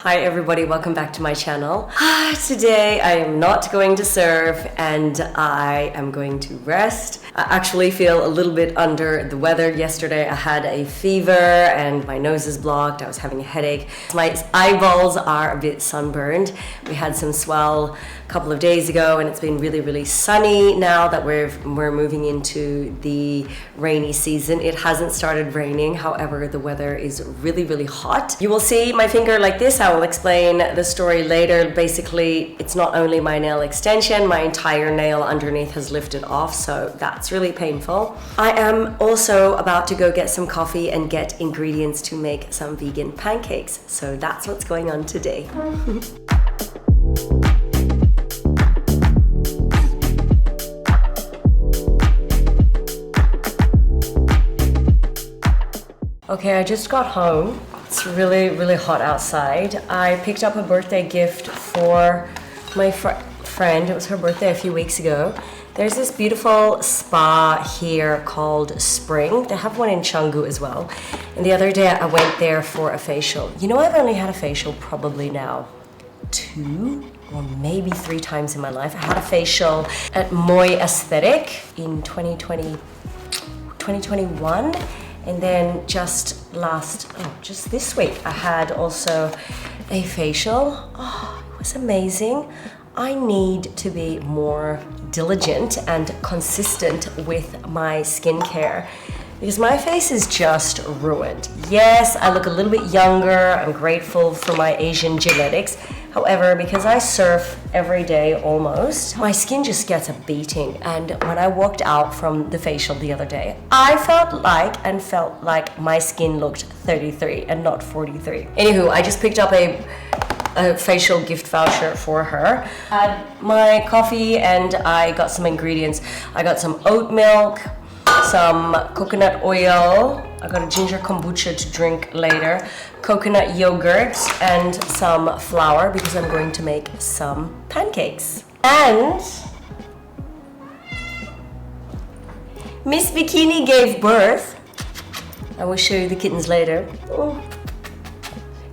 Hi everybody, welcome back to my channel. Today I am not going to serve and I am going to rest. I actually feel a little bit under the weather. Yesterday I had a fever and my nose is blocked. I was having a headache. My eyeballs are a bit sunburned. We had some swell a couple of days ago and it's been really sunny now that we're moving into the rainy season. It hasn't started raining, however the weather is really hot. You will see my finger like this. I will explain the story later. Basically, it's not only my nail extension, my entire nail underneath has lifted off, so that's really painful. I am also about to go get some coffee and get ingredients to make some vegan pancakes. So that's what's going on today. Okay, I just got home. It's really hot outside. I picked up a birthday gift for my friend. It was her birthday a few weeks ago. There's this beautiful spa here called Spring. They have one in Canggu as well. And the other day I went there for a facial. You know, I've only had a facial probably now 2 or maybe 3 times in my life. I had a facial at Moi Aesthetic in 2021. And then just this week, I had also a facial. Oh, it was amazing. I need to be more diligent and consistent with my skincare because my face is just ruined. Yes, I look a little bit younger. I'm grateful for my Asian genetics. However, because I surf every day almost, my skin just gets a beating. And when I walked out from the facial the other day, I felt like my skin looked 33 and not 43. Anywho, I just picked up a facial gift voucher for her. I had my coffee and I got some ingredients. I got some oat milk, some coconut oil, I got a ginger kombucha to drink later, coconut yogurt, and some flour because I'm going to make some pancakes. And Miss Bikini gave birth. I will show you the kittens later.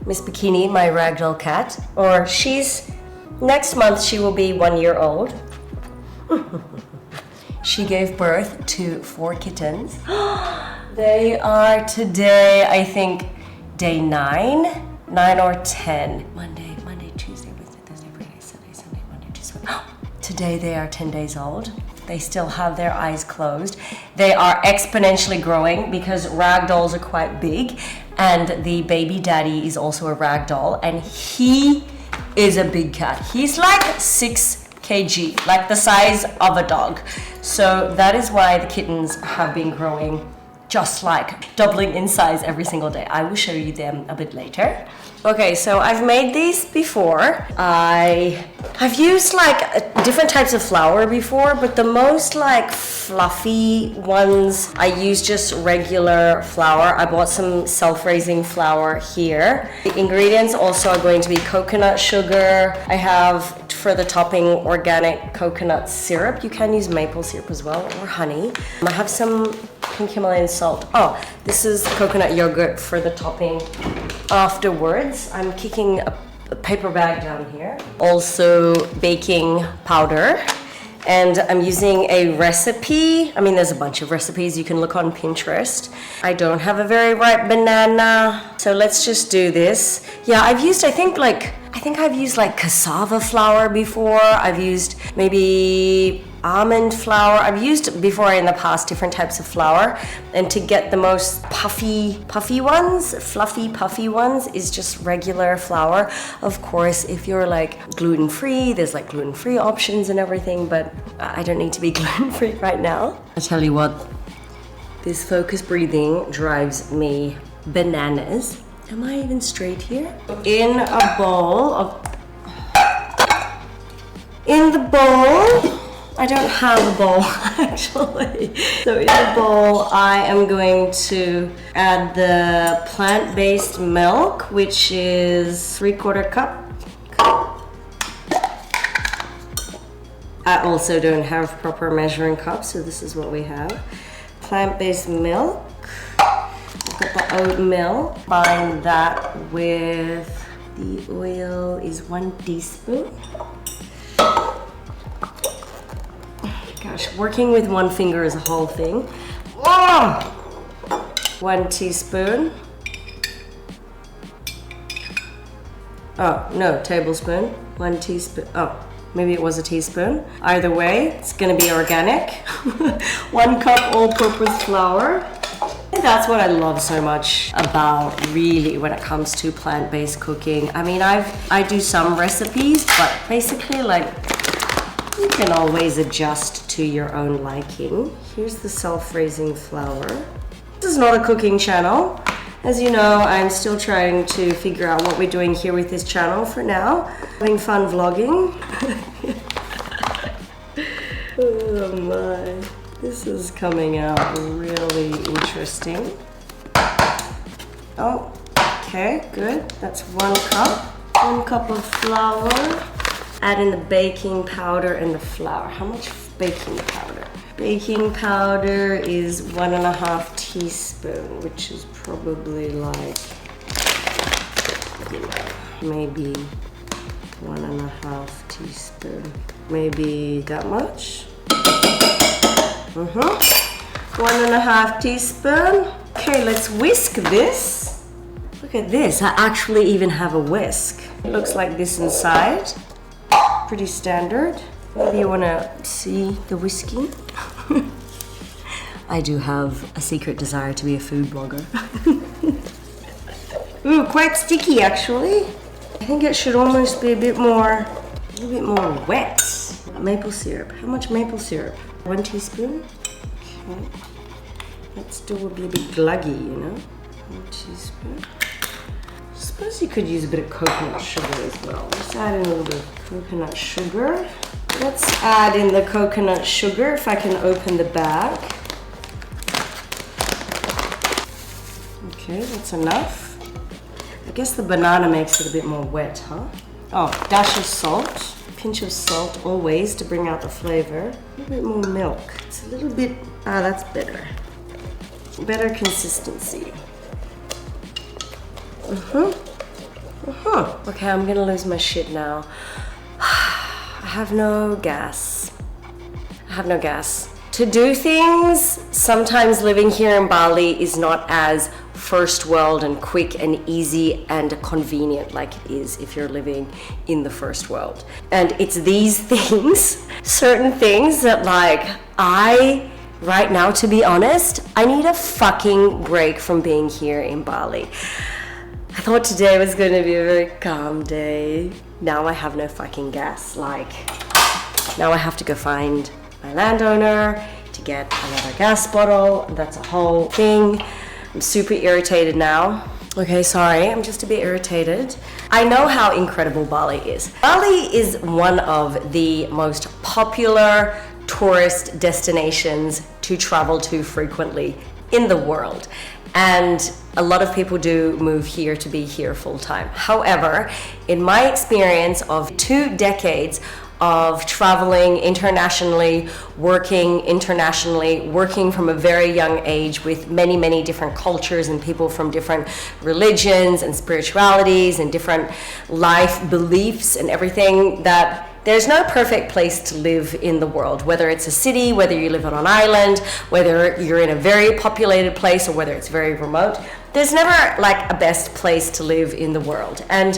Miss Bikini, my ragdoll cat, or next month she will be 1 year old. She gave birth to 4 kittens. They are today, I think, day 9 or 10. Monday, Tuesday, Wednesday, Thursday, Friday, Saturday, Sunday, Monday, Tuesday. Today they are 10 days old. They still have their eyes closed. They are exponentially growing because ragdolls are quite big, and the baby daddy is also a ragdoll, and he is a big cat. He's like 6 kg, like the size of a dog. So that is why the kittens have been growing just like doubling in size every single day. I will show you them a bit later. Okay, so I've made these before. I've used like different types of flour before, but the most like fluffy ones, I use just regular flour. I bought some self-raising flour here. The ingredients also are going to be coconut sugar. I have, for the topping, organic coconut syrup. You can use maple syrup as well, or honey. I have some pink Himalayan salt. Oh, this is coconut yogurt for the topping. Afterwards, I'm kicking a paper bag down here. Also baking powder. And I'm using a recipe. I mean, there's a bunch of recipes you can look on Pinterest. I don't have a very ripe banana, so let's just do this. Yeah, I think I've used like cassava flour before. I've used maybe almond flour. I've used before in the past different types of flour, and to get the most fluffy puffy ones is just regular flour. Of course, if you're like gluten-free, there's like gluten-free options and everything, but I don't need to be gluten-free right now. I tell you what, this focused breathing drives me bananas. Am I even straight here? In the bowl, I don't have a bowl actually. So in the bowl, I am going to add the plant-based milk, which is 3/4 cup. I also don't have proper measuring cups, so this is what we have. Plant-based milk. I've got the oat milk. Combine that with The oil is 1 teaspoon. Gosh, working with one finger is a whole thing. Oh! 1 teaspoon. Oh, no, tablespoon. 1 teaspoon. Oh, maybe it was a teaspoon. Either way, it's gonna be organic. 1 cup all-purpose flour. And that's what I love so much about really when it comes to plant-based cooking. I mean, I do some recipes, but basically like you can always adjust to your own liking. Here's the self-raising flour. This is not a cooking channel. As you know, I'm still trying to figure out what we're doing here with this channel for now. Having fun vlogging. Oh my. This is coming out really interesting. Oh, okay, good. That's 1 cup. 1 cup of flour. Add in the baking powder and the flour. How much baking powder? Baking powder is 1.5 teaspoon, which is probably like, you know, maybe 1.5 teaspoon. Maybe that much? 1.5 teaspoon. Okay, let's whisk this. Look at this, I actually even have a whisk. It looks like this inside. Pretty standard. Maybe you wanna see the whisking? I do have a secret desire to be a food blogger. Ooh, quite sticky actually. I think it should almost be a little bit more wet. Maple syrup. How much maple syrup? 1 teaspoon. Okay. That still would be a bit gluggy, you know? 1 teaspoon. I suppose you could use a bit of coconut sugar as well. Let's add in a little bit of coconut sugar. Let's add in the coconut sugar if I can open the bag. Okay, that's enough. I guess the banana makes it a bit more wet, huh? Oh, dash of salt. Pinch of salt always to bring out the flavor. A little bit more milk. It's a little bit, that's better. Better consistency. Okay, I'm gonna lose my shit now. I have no gas. To do things, sometimes living here in Bali is not as first world and quick and easy and convenient like it is if you're living in the first world. And it's these things, certain things that like right now, to be honest, I need a fucking break from being here in Bali. I thought today was going to be a very calm day. Now I have no fucking gas. Like, now I have to go find my landowner to get another gas bottle. That's a whole thing. I'm super irritated now. Okay, sorry, I'm just a bit irritated. I know how incredible Bali is. Bali is one of the most popular tourist destinations to travel to frequently in the world. And a lot of people do move here to be here full time. However, in my experience of 2 decades of traveling internationally, working internationally, working from a very young age with many, many different cultures and people from different religions and spiritualities and different life beliefs and everything, that there's no perfect place to live in the world, whether it's a city, whether you live on an island, whether you're in a very populated place or whether it's very remote. There's never like a best place to live in the world. And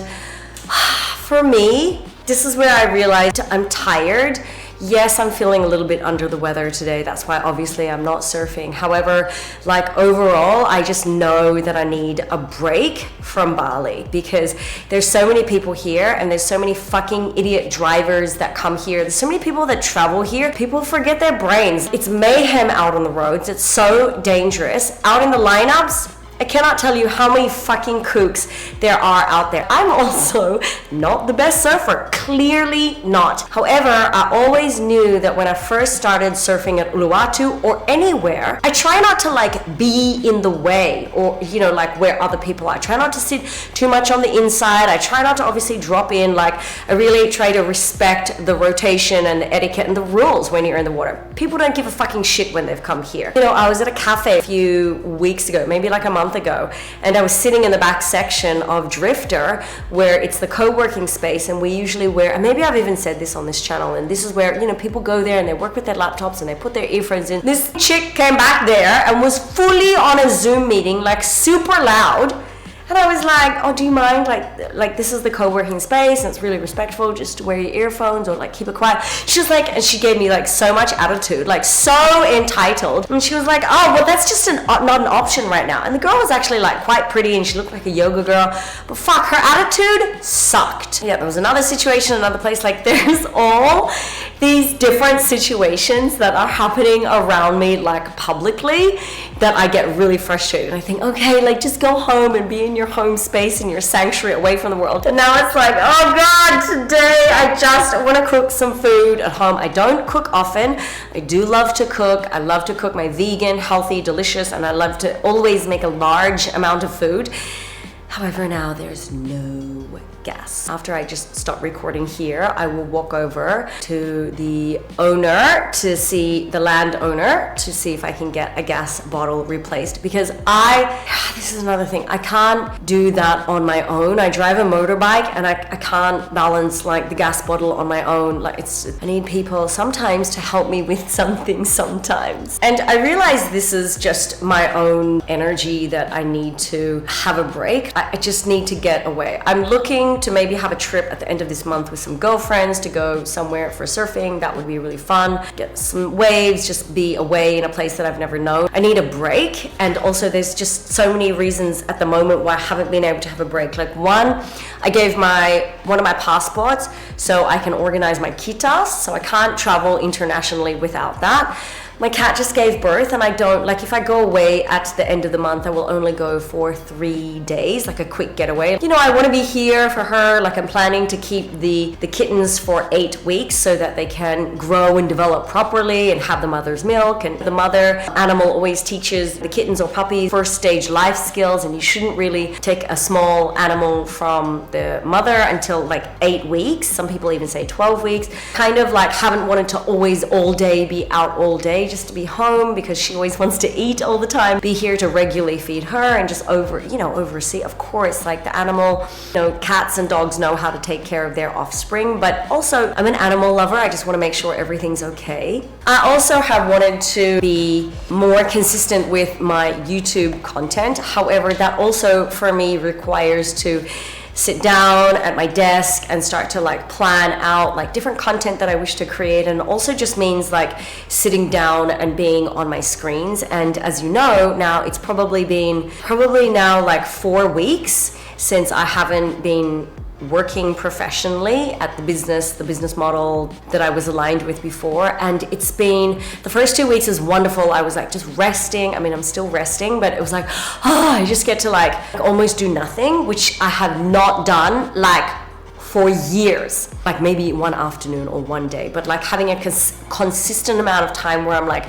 for me, this is where I realized I'm tired. Yes, I'm feeling a little bit under the weather today. That's why obviously I'm not surfing. However, like overall, I just know that I need a break from Bali because there's so many people here and there's so many fucking idiot drivers that come here. There's so many people that travel here. People forget their brains. It's mayhem out on the roads. It's so dangerous. Out in the lineups, I cannot tell you how many fucking kooks there are out there. I'm also not the best surfer, clearly not. However, I always knew that when I first started surfing at Uluwatu or anywhere, I try not to like be in the way or, you know, like where other people are. I try not to sit too much on the inside. I try not to obviously drop in. Like I really try to respect the rotation and the etiquette and the rules when you're in the water. People don't give a fucking shit when they've come here. You know, I was at a cafe a few weeks ago, maybe like a month month ago, and I was sitting in the back section of Drifter, where it's the co-working space, and we usually wear, and maybe I've even said this on this channel, and this is where, you know, people go there and they work with their laptops and they put their earphones in. This chick came back there and was fully on a Zoom meeting, like super loud. And I was like, oh, do you mind? Like this is the co-working space and it's really respectful just to wear your earphones or like keep it quiet. She was like, and she gave me like so much attitude, like so entitled. And she was like, oh, well, that's just not an option right now. And the girl was actually like quite pretty and she looked like a yoga girl, but fuck, her attitude sucked. Yeah, there was another situation, another place, like there's all these different situations that are happening around me, like publicly, that I get really frustrated. I think, okay, like just go home and be in your home space and your sanctuary away from the world. And now it's like, oh God, today I just want to cook some food at home. I don't cook often. I do love to cook. I love to cook my vegan, healthy, delicious, and I love to always make a large amount of food. However, now there's no gas. After I just stop recording here, I will walk over to the owner, to see the landowner, to see if I can get a gas bottle replaced, because this is another thing, I can't do that on my own. I drive a motorbike and I can't balance like the gas bottle on my own. Like I need people sometimes to help me with something sometimes. And I realize this is just my own energy that I need to have a break. I just need to get away. I'm looking to maybe have a trip at the end of this month with some girlfriends to go somewhere for surfing. That would be really fun. Get some waves, just be away in a place that I've never known. I need a break, and also there's just so many reasons at the moment why I haven't been able to have a break. Like one, I gave one of my passports so I can organize my kitas, so I can't travel internationally without that. My cat just gave birth, and I don't, like if I go away at the end of the month, I will only go for 3 days, like a quick getaway. You know, I want to be here for her. Like I'm planning to keep the kittens for 8 weeks so that they can grow and develop properly and have the mother's milk. And the mother animal always teaches the kittens or puppies first stage life skills, and you shouldn't really take a small animal from the mother until like 8 weeks. Some people even say 12 weeks. Kind of like haven't wanted to always all day be out all day, just to be home because she always wants to eat all the time, be here to regularly feed her and just oversee. Of course, like the animal, cats and dogs know how to take care of their offspring, but also I'm an animal lover. I just want to make sure everything's okay. I also have wanted to be more consistent with my YouTube content. However, that also for me requires to sit down at my desk and start to like plan out like different content that I wish to create, and also just means like sitting down and being on my screens. And as you know, now it's probably now like 4 weeks since I haven't been working professionally at the business model that I was aligned with before. And it's been, the first 2 weeks is wonderful. I was like just resting. I mean, I'm still resting, but it was like, I just get to like almost do nothing, which I have not done like for years, like maybe one afternoon or one day, but like having a consistent amount of time where I'm like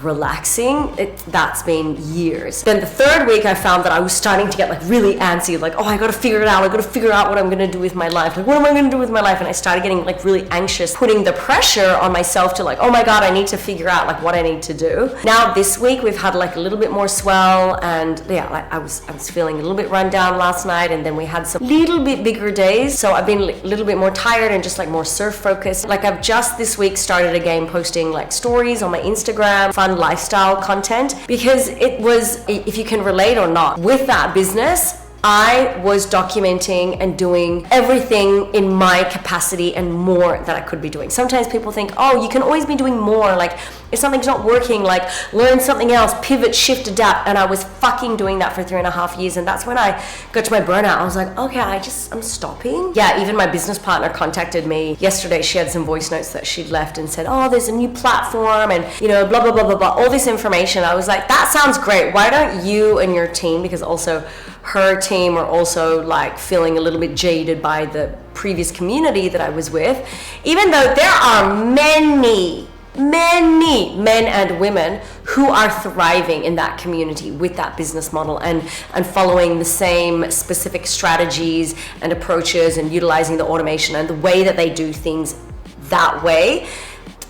relaxing, that's been years. Then the third week I found that I was starting to get like really antsy, like, I gotta figure it out. I gotta figure out what I'm gonna do with my life. Like, what am I gonna do with my life? And I started getting like really anxious, putting the pressure on myself to like, oh my God, I need to figure out like what I need to do. Now this week we've had like a little bit more swell, and yeah, like I was feeling a little bit run down last night, and then we had some little bit bigger days. So I've been a little bit more tired and just like more surf focused. Like I've just this week started again posting like stories on my Instagram, fun lifestyle content, because it was, if you can relate or not, with that business, I was documenting and doing everything in my capacity and more that I could be doing. Sometimes people think, you can always be doing more. Like if something's not working, like learn something else, pivot, shift, adapt. And I was fucking doing that for 3.5 years. And that's when I got to my burnout. I was like, okay, I'm stopping. Yeah, even my business partner contacted me yesterday. She had some voice notes that she'd left and said, there's a new platform and, blah, blah, blah, blah, blah, all this information. I was like, that sounds great. Why don't you and your team, because also her team are also like feeling a little bit jaded by the previous community that I was with, even though there are many men and women who are thriving in that community with that business model and following the same specific strategies and approaches and utilizing the automation and the way that they do things that way.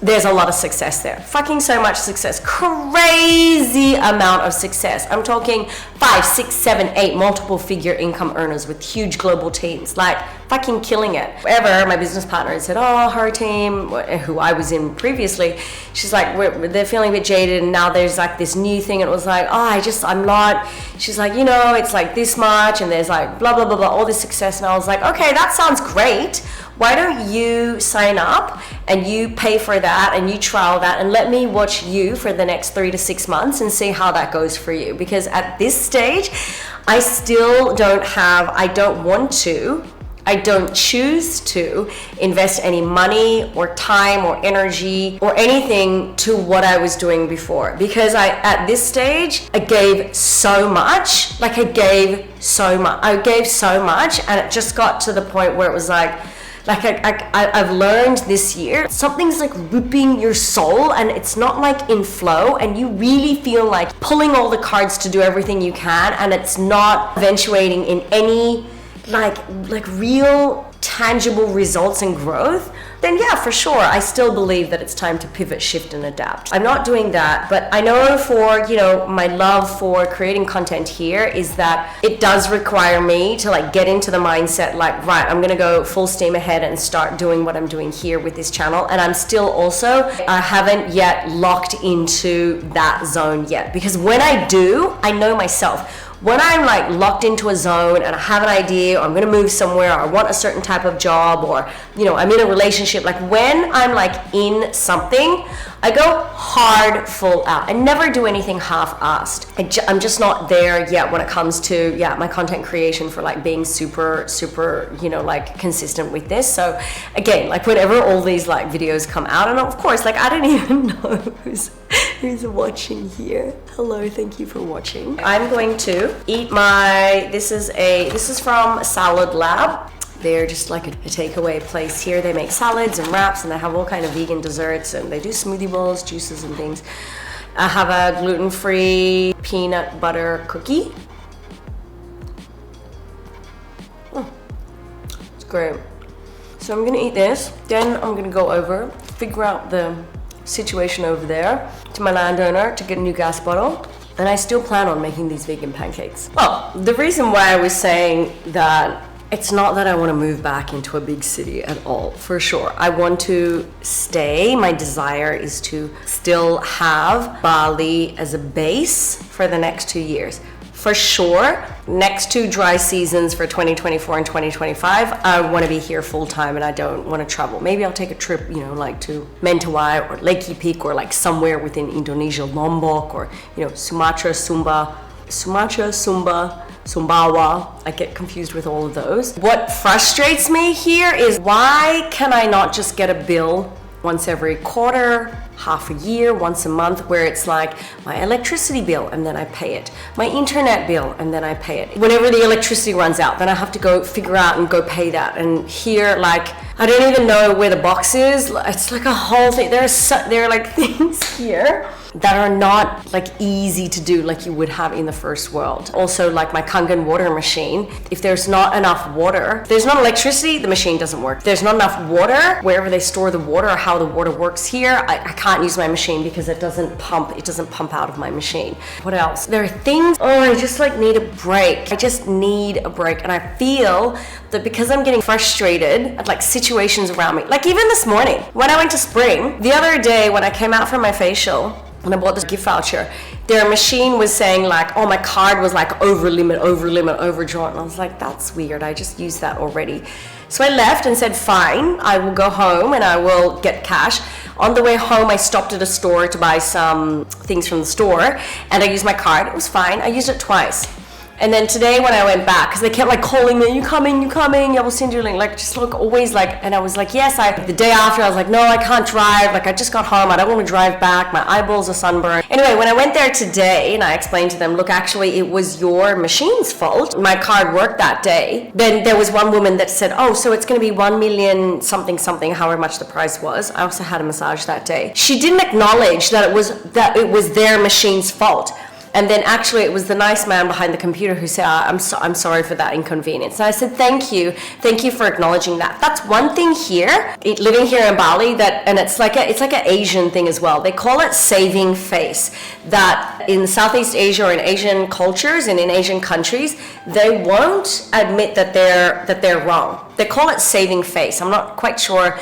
there's a lot of success there. Fucking so much success. Crazy amount of success. I'm talking 5, 6, 7, 8 multiple figure income earners with huge global teams, like fucking killing it. Wherever my business partner said, oh, her team, who I was in previously, she's like, they're feeling a bit jaded, and now there's like this new thing. And it was like, oh, I'm not, she's like, you know, it's like this much, and there's like blah, blah, blah, blah, all this success. And I was like, okay, that sounds great. Why don't you sign up and you pay for that and you trial that, and let me watch you for the next 3 to 6 months and see how that goes for you. Because at this stage, I still I don't choose to invest any money or time or energy or anything to what I was doing before. Because at this stage, I gave so much, and it just got to the point where it was like I've learned this year, something's like ripping your soul, and it's not like in flow, and you really feel like pulling all the cards to do everything you can, and it's not eventuating in any like real tangible results and growth, then yeah, for sure, I still believe that it's time to pivot, shift, and adapt. I'm not doing that, but I know for, you know, my love for creating content here is that it does require me to like get into the mindset, like, right, I'm gonna go full steam ahead and start doing what I'm doing here with this channel. And I'm still also, I haven't yet locked into that zone yet, because when I do, I know myself. When I'm like locked into a zone and I have an idea, or I'm gonna move somewhere, or I want a certain type of job, or, you know, I'm in a relationship, like when I'm like in something, I go hard, full out. I never do anything half-assed. I'm just not there yet when it comes to, my content creation for like being super, you know, like consistent with this. So again, like whenever all these like videos come out, and of course, like I don't even know who's watching here. Hello, thank you for watching. I'm going to eat this is from Salad Lab. They're just like a takeaway place here. They make salads and wraps, and they have all kind of vegan desserts, and they do smoothie bowls, juices, and things. I have a gluten-free peanut butter cookie. It's great. So I'm gonna eat this, then I'm gonna go over, figure out the situation over there to my landowner to get a new gas bottle. And I still plan on making these vegan pancakes. Well, the reason why I was saying that, it's not that I want to move back into a big city at all, for sure. I want to stay. My desire is to still have Bali as a base for the next 2 years. For sure, next 2 dry seasons for 2024 and 2025, I want to be here full time, and I don't want to travel. Maybe I'll take a trip, you know, like to Mentawai or Lake Epik, or like somewhere within Indonesia, Lombok, or, you know, Sumbawa. I get confused with all of those. What frustrates me here is, why can I not just get a bill once every quarter, half a year, once a month, where it's like my electricity bill and then I pay it, my internet bill and then I pay it. Whenever the electricity runs out, then I have to go figure out and go pay that. And here, like, I don't even know where the box is. It's like a whole thing. There are like things here that are not like easy to do like you would have in the first world. Also, like my Kangen water machine, if there's not enough water, if there's not electricity, the machine doesn't work. If there's not enough water, wherever they store the water or how the water works here, I can't use my machine because it doesn't pump out of my machine. What else? There are things, I just like need a break. I just need a break. And I feel that because I'm getting frustrated at like situations around me, like even this morning when I went to Spring, the other day when I came out from my facial, and I bought this gift voucher, their machine was saying like, oh, my card was like over limit, overdrawn. And I was like, that's weird. I just used that already. So I left and said, fine, I will go home and I will get cash. On the way home, I stopped at a store to buy some things from the store, and I used my card. It was fine. I used it twice. And then today when I went back, because they kept like calling me, you coming, I will send you a link, like just look always like, and I was like, yes, the day after I was like, no, I can't drive, like I just got home, I don't want to drive back, my eyeballs are sunburned. Anyway, when I went there today and I explained to them, look, actually it was your machine's fault, my card worked that day. Then there was one woman that said, oh, so it's going to be 1 million something, however much the price was. I also had a massage that day. She didn't acknowledge that it was their machine's fault. And then actually it was the nice man behind the computer who said, I'm sorry for that inconvenience. And I said, thank you for acknowledging that. That's one thing here, living here in Bali, and it's like an Asian thing as well. They call it saving face. That in Southeast Asia or in Asian cultures and in Asian countries, they won't admit that they're wrong. They call it saving face. I'm not quite sure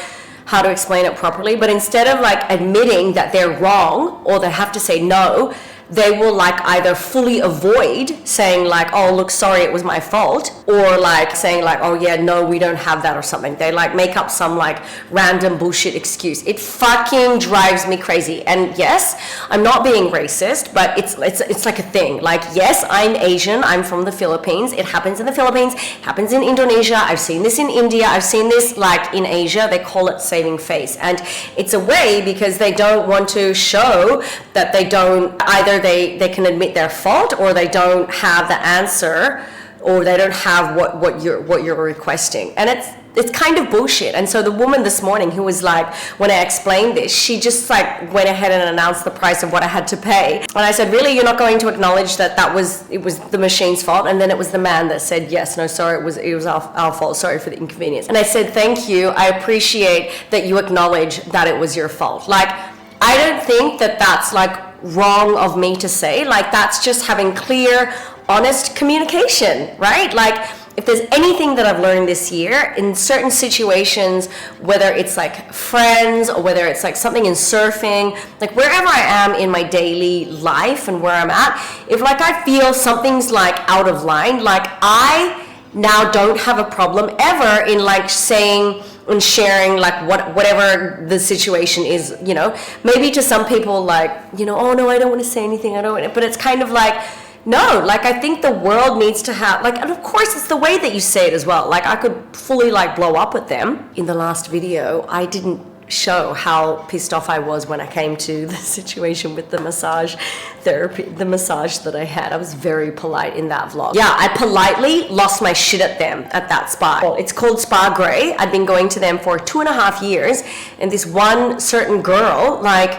how to explain it properly, but instead of like admitting that they're wrong or they have to say no, they will like either fully avoid saying like, oh look, sorry, it was my fault, or like saying like, oh yeah, no, we don't have that or something. They like make up some like random bullshit excuse. It fucking drives me crazy. And yes, I'm not being racist, but it's like a thing. Like, yes, I'm Asian, I'm from the Philippines. It happens in the Philippines, it happens in Indonesia. I've seen this in India, I've seen this like in Asia. They call it saving face. And it's a way because they don't want to show that they don't either they can admit their fault, or they don't have the answer, or they don't have what you're requesting. And it's kind of bullshit. And so the woman this morning who was like, when I explained this, she just like went ahead and announced the price of what I had to pay. And I said, really, you're not going to acknowledge that it was the machine's fault? And then it was the man that said, yes, no, sorry, it was our fault, sorry for the inconvenience. And I said, thank you, I appreciate that you acknowledge that it was your fault. Like, I don't think that that's like wrong of me to say. Like, that's just having clear, honest communication, right? Like, if there's anything that I've learned this year in certain situations, whether it's like friends or whether it's like something in surfing, like wherever I am in my daily life and where I'm at, if like I feel something's like out of line, like I now don't have a problem ever in like saying and sharing like whatever the situation is, you know. Maybe to some people like, you know, oh no, I don't want to say anything, but it's kind of like, no, like I think the world needs to have like, and of course it's the way that you say it as well. Like I could fully like blow up with them. In the last video, I didn't show how pissed off I was when I came to the situation with the massage therapy, the massage that I had. I was very polite in that vlog. Yeah, I politely lost my shit at them at that spa. Well, it's called Spa Grey. I'd been going to them for 2.5 years, and this one certain girl, like,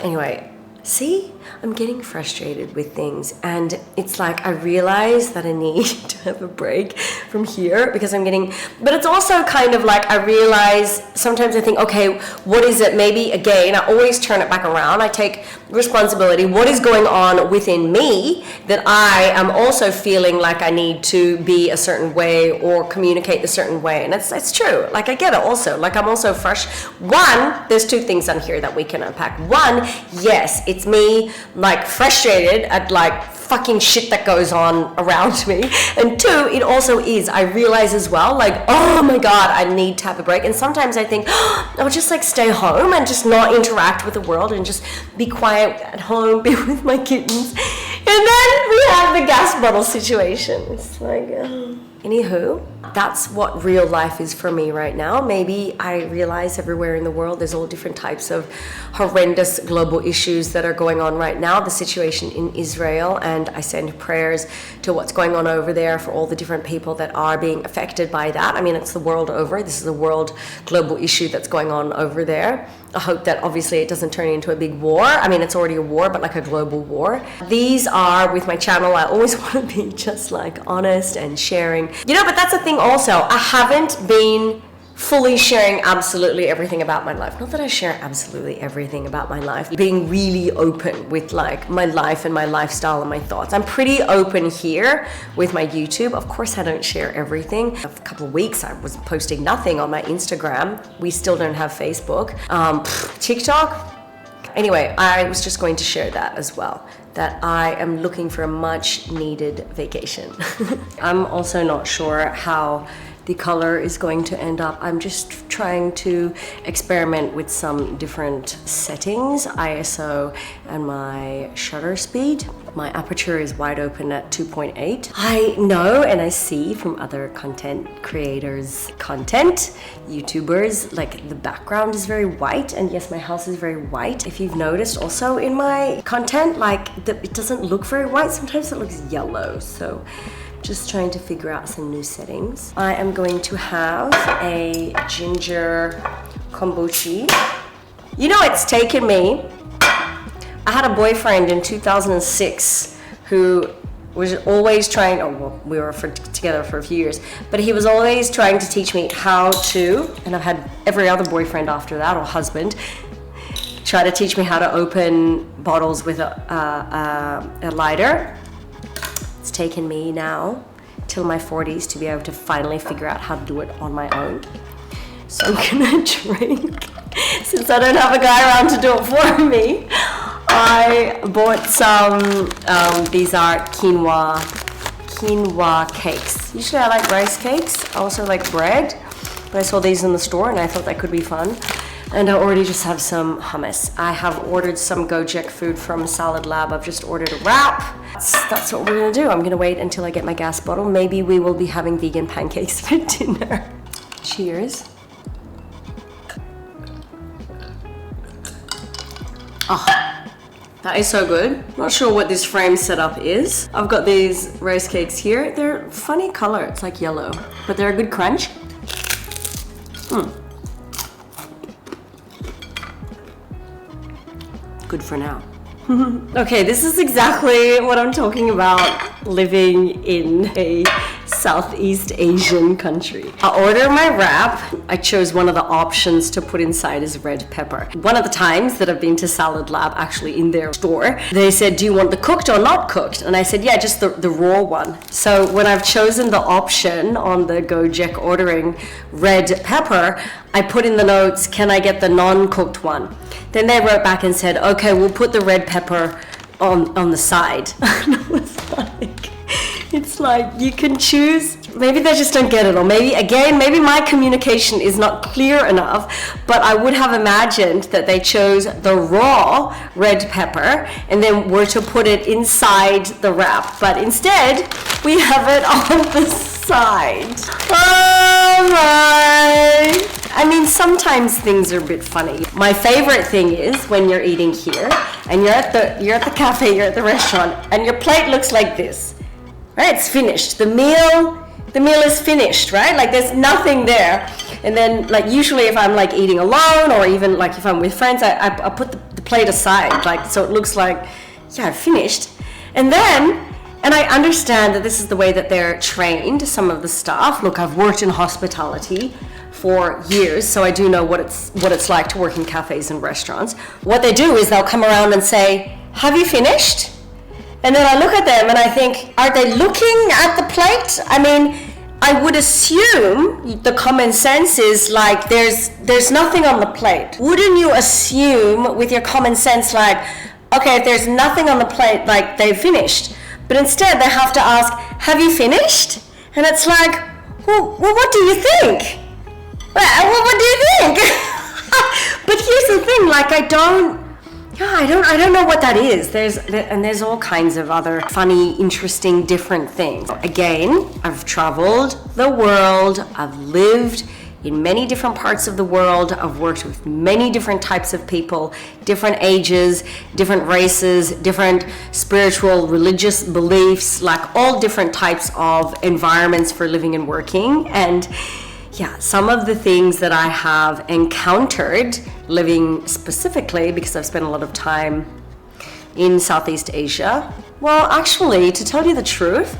anyway, see? I'm getting frustrated with things, and it's like I realize that I need to have a break from here because but it's also kind of like I realize sometimes I think, okay, what is it? Maybe again, I always turn it back around. I take responsibility. What is going on within me that I am also feeling like I need to be a certain way or communicate a certain way? And it's true. Like I get it also. Like I'm also fresh. One, there's two things on here that we can unpack. One, yes, it's me like frustrated at like fucking shit that goes on around me. And two, it also is, I realize as well, like, oh my God, I need to have a break. And sometimes I think, I'll just like stay home and just not interact with the world and just be quiet at home, be with my kittens. And then we have the gas bottle situation. It's like, anywho, that's what real life is for me right now. Maybe I realize everywhere in the world there's all different types of horrendous global issues that are going on right now. The situation in Israel, and I send prayers to what's going on over there for all the different people that are being affected by that. I mean, it's the world over. This is a world global issue that's going on over there. I hope that obviously it doesn't turn into a big war. I mean, it's already a war, but like a global war. These are, with my channel, I always want to be just like honest and sharing. You know, but that's the thing also. I haven't been fully sharing absolutely everything about my life. Not that I share absolutely everything about my life. Being really open with like my life and my lifestyle and my thoughts. I'm pretty open here with my YouTube. Of course, I don't share everything. A couple of weeks, I was posting nothing on my Instagram. We still don't have Facebook. TikTok. Anyway, I was just going to share that as well, that I am looking for a much needed vacation. I'm also not sure how the color is going to end up. I'm just trying to experiment with some different settings, ISO and my shutter speed. My aperture is wide open at 2.8. I know and I see from other content creators, YouTubers, like the background is very white, and yes, my house is very white. If you've noticed also in my content, like it doesn't look very white, sometimes it looks yellow, so just trying to figure out some new settings. I am going to have a ginger kombucha. You know, it's taken me I had a boyfriend in 2006 who was always trying, we were together for a few years, but he was always trying to teach me how to, and I've had every other boyfriend after that, or husband, try to teach me how to open bottles with a lighter. It's taken me now till my 40s to be able to finally figure out how to do it on my own. So I'm gonna drink. Since I don't have a guy around to do it for me, I bought some, these are quinoa cakes. Usually I like rice cakes, I also like bread, but I saw these in the store and I thought that could be fun. And I already just have some hummus. I have ordered some Gojek food from Salad Lab. I've just ordered a wrap. That's what we're gonna do. I'm gonna wait until I get my gas bottle. Maybe we will be having vegan pancakes for dinner. Cheers. Oh, that is so good. Not sure what this frame setup is. I've got these rice cakes here. They're funny color, it's like yellow, but they're a good crunch. Good for now. Okay, this is exactly what I'm talking about, living in a Southeast Asian country. I order my wrap. I chose one of the options to put inside is red pepper. One of the times that I've been to Salad Lab, actually in their store, they said, do you want the cooked or not cooked? And I said, yeah, just the raw one. So when I've chosen the option on the Gojek ordering red pepper, I put in the notes, can I get the non-cooked one? Then they wrote back and said, okay, we'll put the red pepper on the side. And I was like, it's like you can choose. Maybe they just don't get it, or maybe my communication is not clear enough, but I would have imagined that they chose the raw red pepper and then were to put it inside the wrap, but instead we have it on the side. Oh my! I mean, sometimes things are a bit funny. My favorite thing is when you're eating here and you're at the cafe, you're at the restaurant, and your plate looks like this. Right, it's finished. The meal is finished, right? Like there's nothing there. And then like usually if I'm like eating alone or even like if I'm with friends, I put the plate aside, like so it looks like, yeah, I've finished. And I understand that this is the way that they're trained, some of the staff. Look, I've worked in hospitality for years, so I do know what it's like to work in cafes and restaurants. What they do is they'll come around and say, have you finished? And then I look at them and I think, are they looking at the plate? I mean, I would assume the common sense is like there's nothing on the plate. Wouldn't you assume with your common sense like, okay, if there's nothing on the plate, like they've finished. But instead they have to ask, have you finished? And it's like, well what do you think? What do you think? But here's the thing, like I don't know what that is. There's all kinds of other funny, interesting, different things. Again, I've traveled the world. I've lived in many different parts of the world. I've worked with many different types of people, different ages, different races, different spiritual, religious beliefs, like all different types of environments for living and working. And yeah, some of the things that I have encountered living specifically, because I've spent a lot of time in Southeast Asia. Well, actually, to tell you the truth,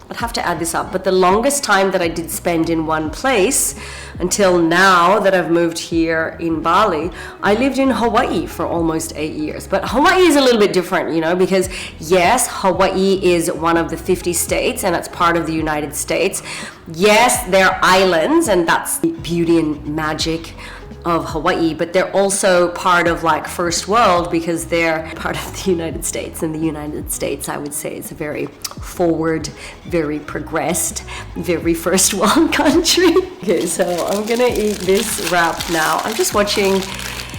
I'd have to add this up, but the longest time that I did spend in one place until now that I've moved here in Bali, I lived in Hawaii for almost 8 years. But Hawaii is a little bit different, you know, because yes, Hawaii is one of the 50 states and it's part of the United States. Yes, they're islands and that's the beauty and magic of Hawaii, but they're also part of like first world because they're part of the United States, and the United States, I would say, is a very forward, very progressed, very first world country. Okay, so I'm gonna eat this wrap now. I'm just watching,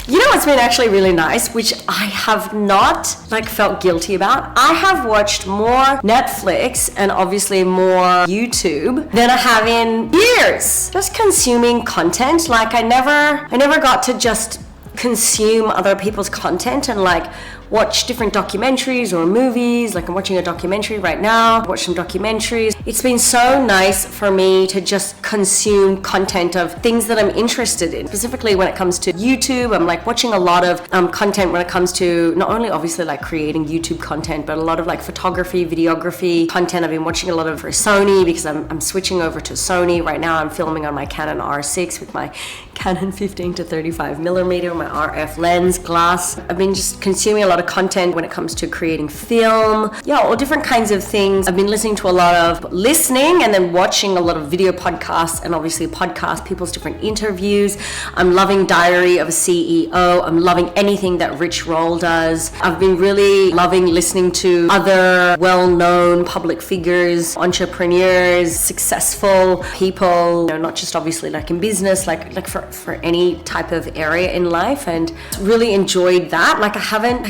you know what's been actually really nice, which I have not like felt guilty about? I have watched more Netflix and obviously more YouTube than I have in years. Just consuming content, like I never got to just consume other people's content and like watch different documentaries or movies. Like I'm watching a documentary right now, watch some documentaries. It's been so nice for me to just consume content of things that I'm interested in. Specifically when it comes to YouTube, I'm like watching a lot of content when it comes to not only obviously like creating YouTube content, but a lot of like photography, videography content. I've been watching a lot of for Sony because I'm switching over to Sony. Right now I'm filming on my Canon R6 with my Canon 15 to 35 millimeter, my RF lens glass. I've been just consuming a lot of content when it comes to creating film, all different kinds of things. I've been listening to a lot of listening and then watching a lot of video podcasts and obviously podcasts, people's different interviews. I'm loving Diary of a CEO. I'm loving anything that Rich Roll does. I've been really loving listening to other well-known public figures, entrepreneurs, successful people, not just obviously like in business, like for any type of area in life, and really enjoyed that. I haven't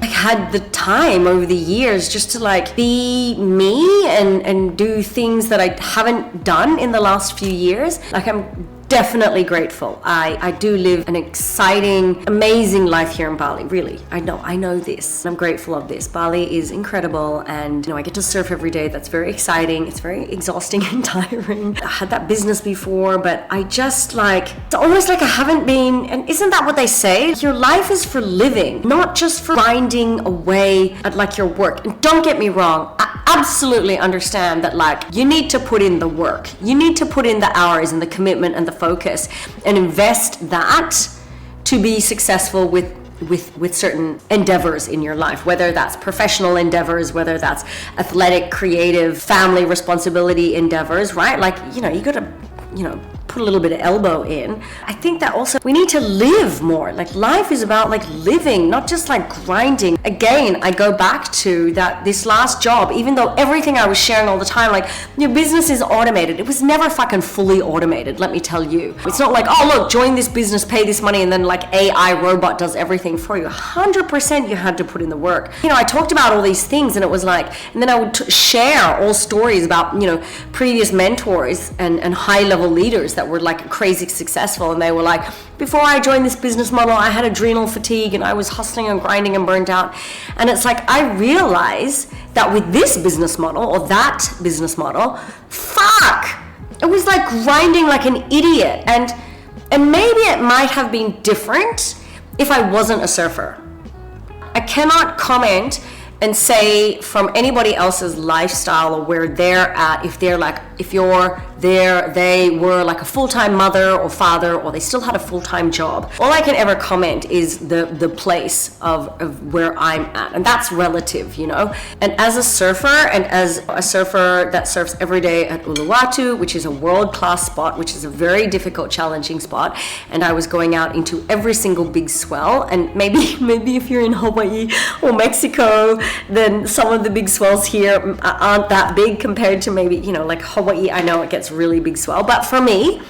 had the time over the years just to like be me and do things that I haven't done in the last few years. I'm definitely grateful. I do live an exciting, amazing life here in Bali. Really, I know this. I'm grateful of this. Bali is incredible, and I get to surf every day. That's very exciting. It's very exhausting and tiring. I had that business before, but I just it's almost like I haven't been. And isn't that what they say? Your life is for living, not just for grinding away at like your work. And don't get me wrong, I absolutely understand that you need to put in the work. You need to put in the hours and the commitment and the focus and invest that to be successful with certain endeavors in your life, whether that's professional endeavors, whether that's athletic, creative, family responsibility endeavors, right? You gotta put a little bit of elbow in. I think that also we need to live more. Life is about living, not just grinding. Again, I go back to that this last job, even though everything I was sharing all the time, your business is automated. It was never fucking fully automated, let me tell you. It's not oh look, join this business, pay this money, and then AI robot does everything for you. 100% you had to put in the work. I talked about all these things, and it was and then I would share all stories about previous mentors and high level leaders that were crazy successful, and they were before I joined this business model, I had adrenal fatigue and I was hustling and grinding and burnt out. And it's I realize that with this business model or that business model, it was grinding like an idiot. And maybe it might have been different if I wasn't a surfer. I cannot comment and say from anybody else's lifestyle or where they're at, if you're there, they were a full-time mother or father, or they still had a full-time job. All I can ever comment is the place of where I'm at, and that's relative, And as a surfer, and as a surfer that surfs every day at Uluwatu, which is a world-class spot, which is a very difficult, challenging spot, and I was going out into every single big swell, and maybe if you're in Hawaii or Mexico, then some of the big swells here aren't that big compared to maybe, Hawaii. I know it gets really big swell, but for me,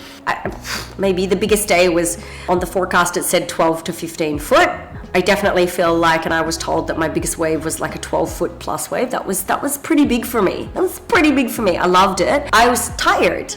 maybe the biggest day was on the forecast, it said 12 to 15 foot. I definitely feel and I was told that my biggest wave was a 12-foot plus wave. That was pretty big for me. I loved it. I was tired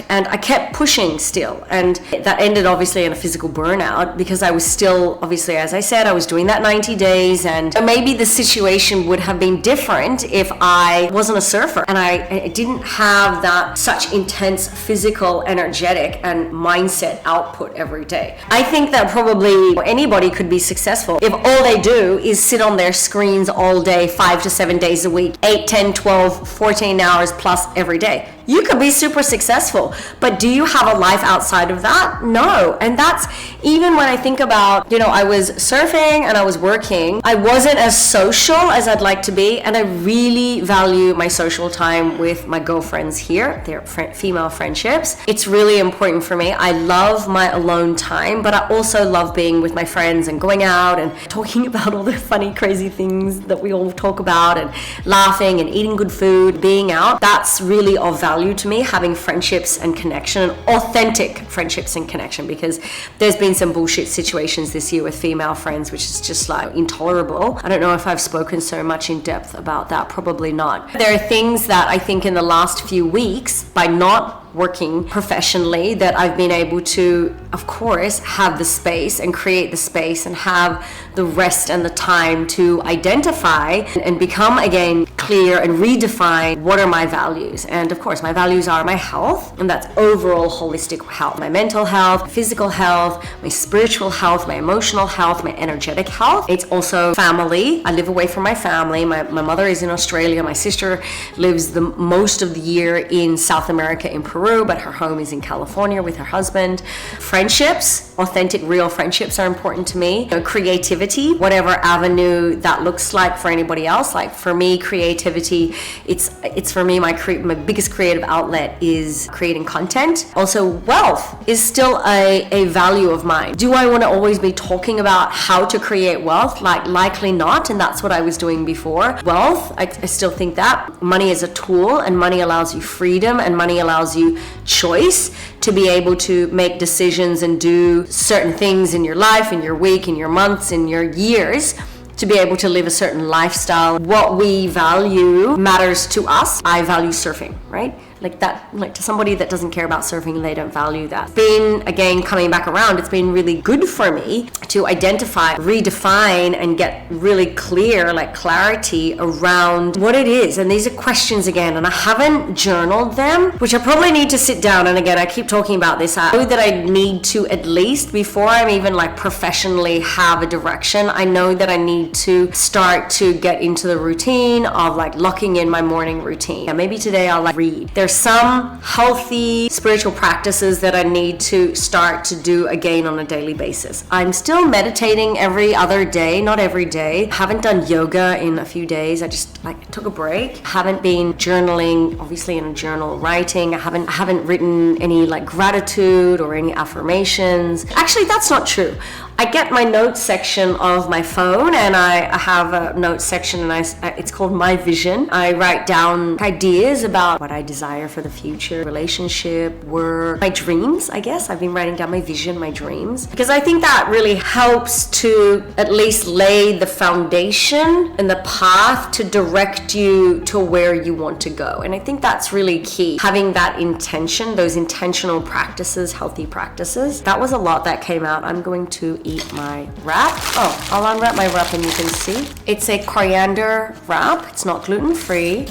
and I kept pushing still, and that ended obviously in a physical burnout because I was still, obviously, as I said, I was doing that 90 days, and maybe the situation would have been different if I wasn't a surfer and I didn't have that such intense physical, energetic and mindset output every day. I think that probably anybody could be successful if all they do is sit on their screens all day, 5 to 7 days a week, 8, 10, 12, 14 hours plus every day. You could be super successful, but do you have a life outside of that? No. And that's even when I think about, I was surfing and I was working, I wasn't as social as I'd like to be, and I really value my social time with my girlfriends here. They're female friendships. It's really important for me. I love my alone time, but I also love being with my friends and going out and talking about all the funny, crazy things that we all talk about, and laughing and eating good food, being out. That's really of value to me, having friendships and connection, and authentic friendships and connection, because there's been some bullshit situations this year with female friends, which is just intolerable. I don't know if I've spoken so much in depth about that, probably not. There are things that I think in the last few weeks, by not not working professionally, that I've been able to, of course, have the space and create the space and have the rest and the time to identify and become again clear and redefine what are my values. And of course, my values are my health, and that's overall holistic health, my mental health, physical health, my spiritual health, my emotional health, my energetic health. It's also family. I live away from my family. My mother is in Australia. My sister lives the most of the year in South America, in Peru, but her home is in California with her husband. Friendships, authentic, real friendships are important to me. Creativity, whatever avenue that looks like for anybody else. Like for me, creativity, it's for me, my biggest creative outlet is creating content. Also, wealth is still a value of mine. Do I want to always be talking about how to create wealth? Likely not, and that's what I was doing before. Wealth, I still think that money is a tool, and money allows you freedom, and money allows you choice to be able to make decisions and do certain things in your life, in your week, in your months, in your years, to be able to live a certain lifestyle. What we value matters to us. I value surfing, right? Like to somebody that doesn't care about surfing, they don't value that. Been, again, coming back around, it's been really good for me to identify, redefine, and get really clear, like clarity around what it is. And these are questions again, and I haven't journaled them, which I probably need to sit down. And again, I keep talking about this. I know that I need to, at least before I'm even like professionally have a direction, I know that I need to start to get into the routine of like locking in my morning routine. And maybe today I'll like read. There's some healthy spiritual practices that I need to start to do again on a daily basis. I'm still meditating every other day, not every day. Haven't done yoga in a few days. I just took a break. Haven't been journaling, obviously in a journal, writing. I haven't written any like gratitude or any affirmations. Actually, that's not true. I get my notes section of my phone, and I have a notes section, and it's called My Vision. I write down ideas about what I desire for the future, relationship, work, my dreams, I guess. I've been writing down my vision, my dreams, because I think that really helps to at least lay the foundation and the path to direct you to where you want to go. And I think that's really key. Having that intention, those intentional practices, healthy practices. That was a lot that came out. I'm going to eat my wrap. Oh, I'll unwrap my wrap and you can see. It's a coriander wrap. It's not gluten-free.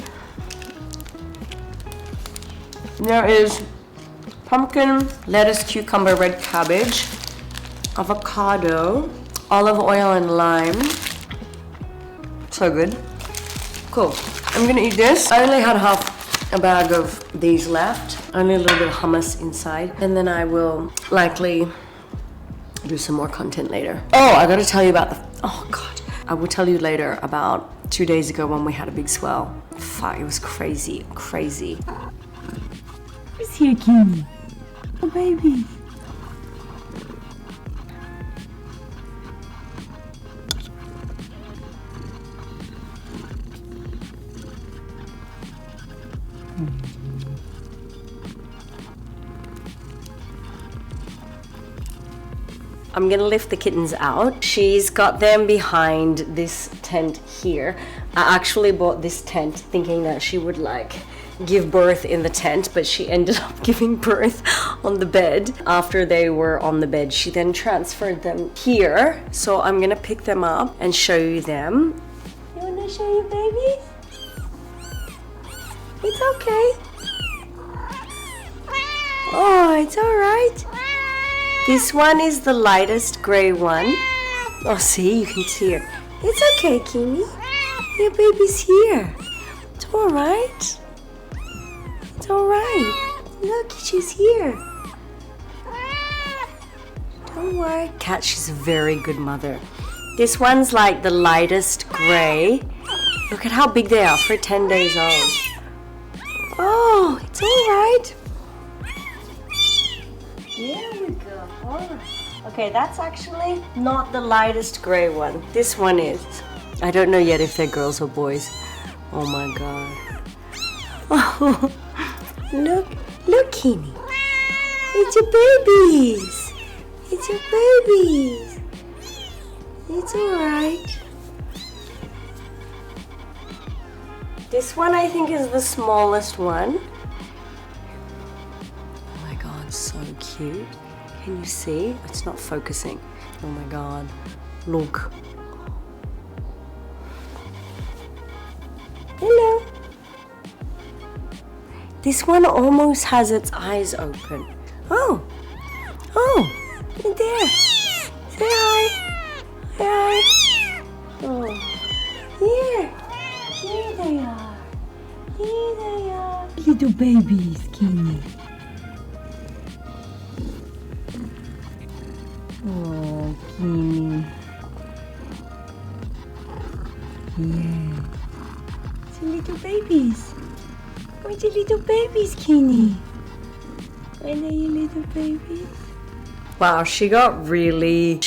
There is pumpkin, lettuce, cucumber, red cabbage, avocado, olive oil, and lime. So good. Cool. I'm gonna eat this. I only had half a bag of these left. Only a little bit of hummus inside. And then I will likely do some more content later. Oh, I gotta tell you about oh God. I will tell you later about 2 days ago when we had a big swell. Fuck, it was crazy. Who's here, Kimmy? Oh, baby. I'm gonna lift the kittens out. She's got them behind this tent here. I actually bought this tent thinking that she would like give birth in the tent, but she ended up giving birth on the bed. After they were on the bed, she then transferred them here. So I'm gonna pick them up and show you them. You wanna show you babies? It's okay. Oh, it's all right. This one is the lightest gray one. Oh, see, you can see her. It's okay, Kimi. Your baby's here. It's all right. It's all right. Look, she's here. Don't worry. Cat, she's a very good mother. This one's like the lightest gray. Look at how big they are for 10 days old. Oh, it's all right. There we go. All right. Okay, that's actually not the lightest gray one. This one is. I don't know yet if they're girls or boys. Oh my god. Oh, look, Kimi. It's your babies. It's your babies. It's alright. This one I think is the smallest one. So cute. Can you see? It's not focusing. Oh my god. Look. Hello. This one almost has its eyes open. Oh. Oh. You're there. Say hi. Say hi. Oh. Here. Here they are. Here they are. Little babies, Kenny. Oh, Kenny. Yeah. It's little babies. Where's your little babies, Kenny? Where are your little babies? Wow, she got really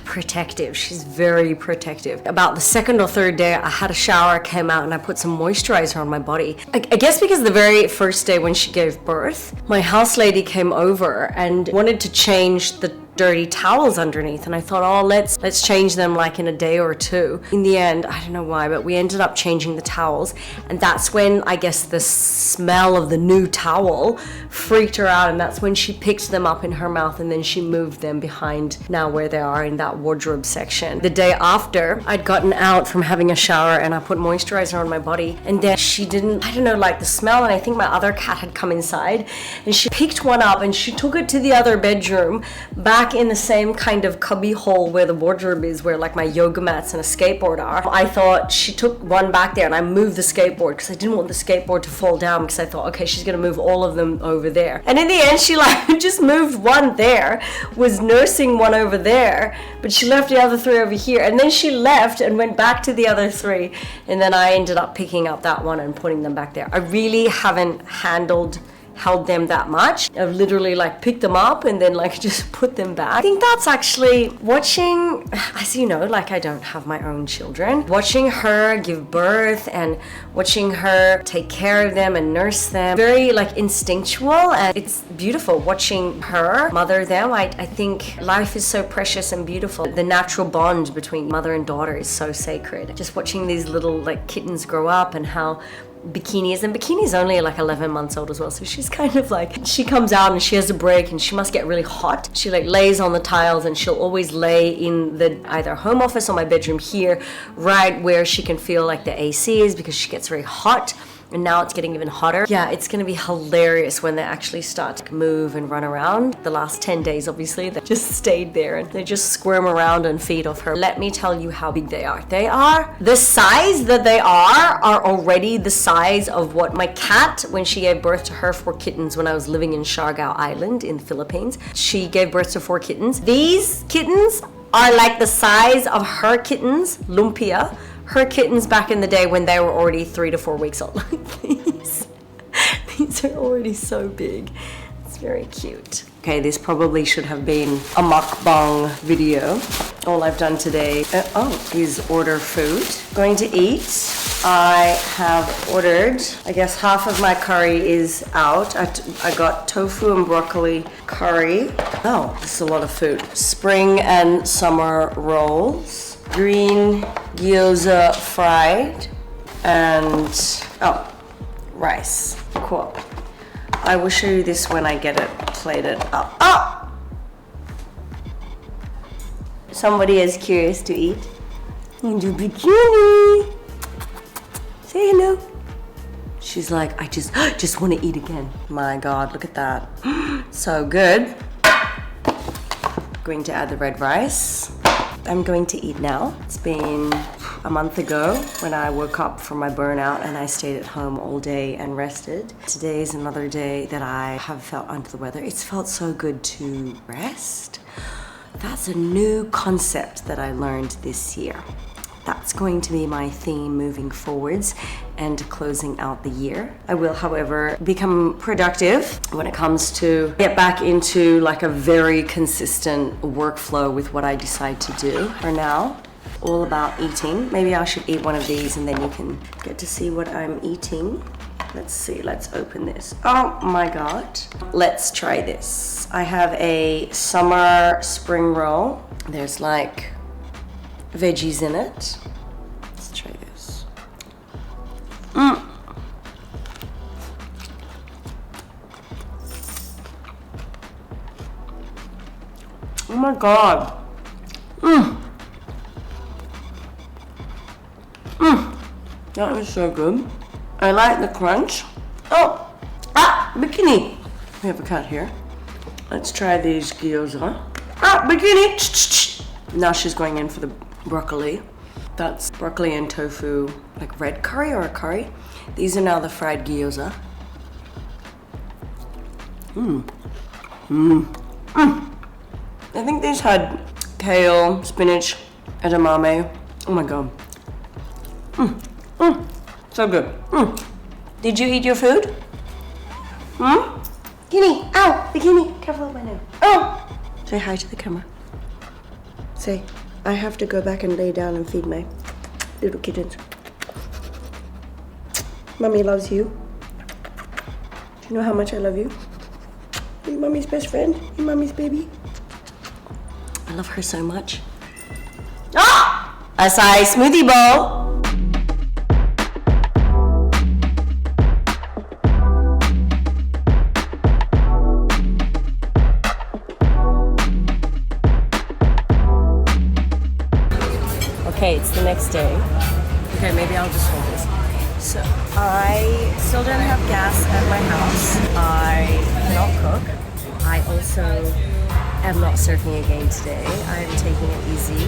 protective. She's very protective. About the second or third day, I had a shower, came out, and I put some moisturizer on my body. I guess because the very first day when she gave birth, my house lady came over and wanted to change the dirty towels underneath, and I thought, oh, let's change them like in a day or two. In the end, I don't know why, but we ended up changing the towels, and that's when I guess the smell of the new towel freaked her out, and that's when she picked them up in her mouth, and then she moved them behind now where they are in that wardrobe section. The day after, I'd gotten out from having a shower and I put moisturizer on my body, and then she didn't, I don't know, like the smell, and I think my other cat had come inside, and she picked one up and she took it to the other bedroom, back in the same kind of cubby hole where the wardrobe is, where like my yoga mats and a skateboard are. I thought she took one back there, and I moved the skateboard because I didn't want the skateboard to fall down, because I thought, okay, she's gonna move all of them over there. And in the end, she like just moved one there, was nursing one over there, but she left the other three over here, and then she left and went back to the other three, and then I ended up picking up that one and putting them back there. I really haven't held them that much. I've literally like picked them up and then like just put them back. I think that's actually watching, as you know, like I don't have my own children, watching her give birth and watching her take care of them and nurse them, very like instinctual, and it's beautiful watching her mother them. I think life is so precious and beautiful. The natural bond between mother and daughter is so sacred. Just watching these little like kittens grow up, and how Bikini's only like 11 months old as well, so she's kind of like, she comes out and she has a break and she must get really hot. She like lays on the tiles, and she'll always lay in the either home office or my bedroom here, right where she can feel like the AC is, because she gets very hot. And now it's getting even hotter. Yeah, it's gonna be hilarious when they actually start to move and run around. The last 10 days, obviously, they just stayed there and they just squirm around and feed off her. Let me tell you how big they are. They are, the size that they are already the size of what my cat, when she gave birth to her 4 kittens when I was living in Siargao Island in the Philippines. She gave birth to 4 kittens. These kittens are like the size of her kittens, Lumpia, her kittens back in the day when they were already 3 to 4 weeks old. These are already so big. It's very cute. Okay, this probably should have been a mukbang video. All I've done today is order food. Going to eat. I have ordered, I guess half of my curry is out. I got tofu and broccoli curry. Oh, this is a lot of food. Spring and summer rolls. Green gyoza fried, and rice. Cool. I will show you this when I get it plated up. Oh! Somebody is curious to eat. The bikini. Say hello. She's like, I just want to eat again. My God, look at that. So good. Going to add the red rice. I'm going to eat now. It's been a month ago when I woke up from my burnout and I stayed at home all day and rested. Today is another day that I have felt under the weather. It's felt so good to rest. That's a new concept that I learned this year. That's going to be my theme moving forwards and closing out the year. I will, however, become productive when it comes to get back into like a very consistent workflow with what I decide to do. For now, all about eating. Maybe I should eat one of these and then you can get to see what I'm eating. Let's see, let's open this. Oh my God. Let's try this. I have a summer spring roll. There's like veggies in it. Let's try this. Oh my god. That is so good. I like the crunch. Oh, bikini. We have a cat here. Let's try these gyoza. Bikini. Now she's going in for the broccoli. That's broccoli and tofu, like red curry or a curry. These are now the fried gyoza. I think these had kale, spinach, edamame. Oh my god. So good. Did you eat your food? Bikini, ow, bikini, careful my nose. Oh! Say hi to the camera. Say, I have to go back and lay down and feed my little kittens. Mommy loves you. Do you know how much I love you? You're mommy's best friend. You're mommy's baby. I love her so much. Acai smoothie bowl. Okay, it's the next day. Okay, maybe I'll just hold this. So I still don't have gas at my house. I cannot cook. I also am not surfing again today. I'm taking it easy.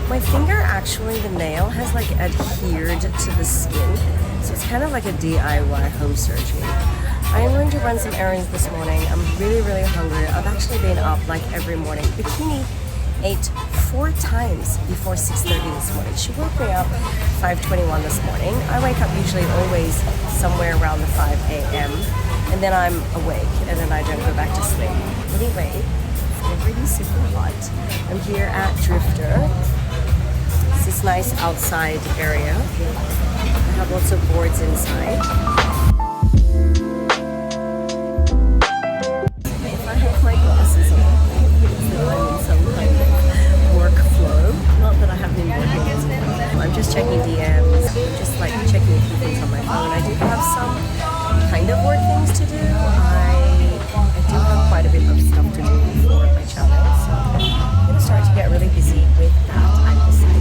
My finger, actually, the nail has like adhered to the skin. So it's kind of like a DIY home surgery. I'm going to run some errands this morning. I'm really, really hungry. I've actually been up like every morning. Bikini ate 4 times before 6:30 this morning. She woke me up 5:21 this morning. I wake up usually always somewhere around the 5 a.m. and then I'm awake and then I don't go back to sleep. Anyway, it's already super hot. I'm here at Drifter. It's this nice outside area. I have lots of boards inside. If I have my glasses on, I'm in some kind of workflow. Not that I have been working as well. I'm just checking DMs, just like checking a few things on my phone. I do have some kind of work things to do. I do have quite a bit of stuff to do for my channel, so I'm going to start to get really busy with that. I've decided.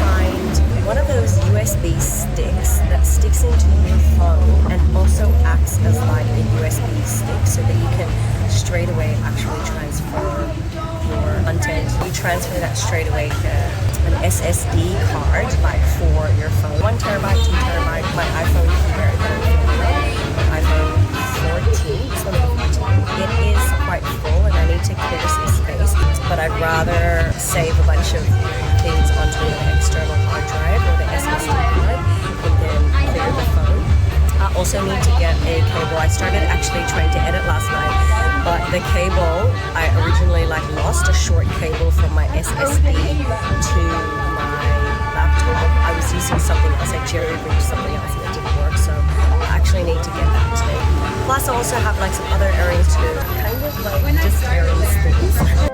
Find one of those USB sticks that sticks into your phone and also acts as like a USB stick so that you can straight away actually transfer your content. You transfer that straight away to an SSD card, like for your phone. 1 terabyte, 2 terabyte. My iPhone here, my iPhone 14, this one is 14. It is quite full and I need to clear some space, but I'd rather save a bunch of things onto an external hard drive or the SSD card and then clear the phone. I also need to get a cable. I started actually trying to edit last night, but the cable, I originally lost a short cable from my SSD to my laptop. I was using something else, I jerry-rigged something else and it didn't work, so I actually need to get that today. Plus I also have some other errands to do, kind of just errands things.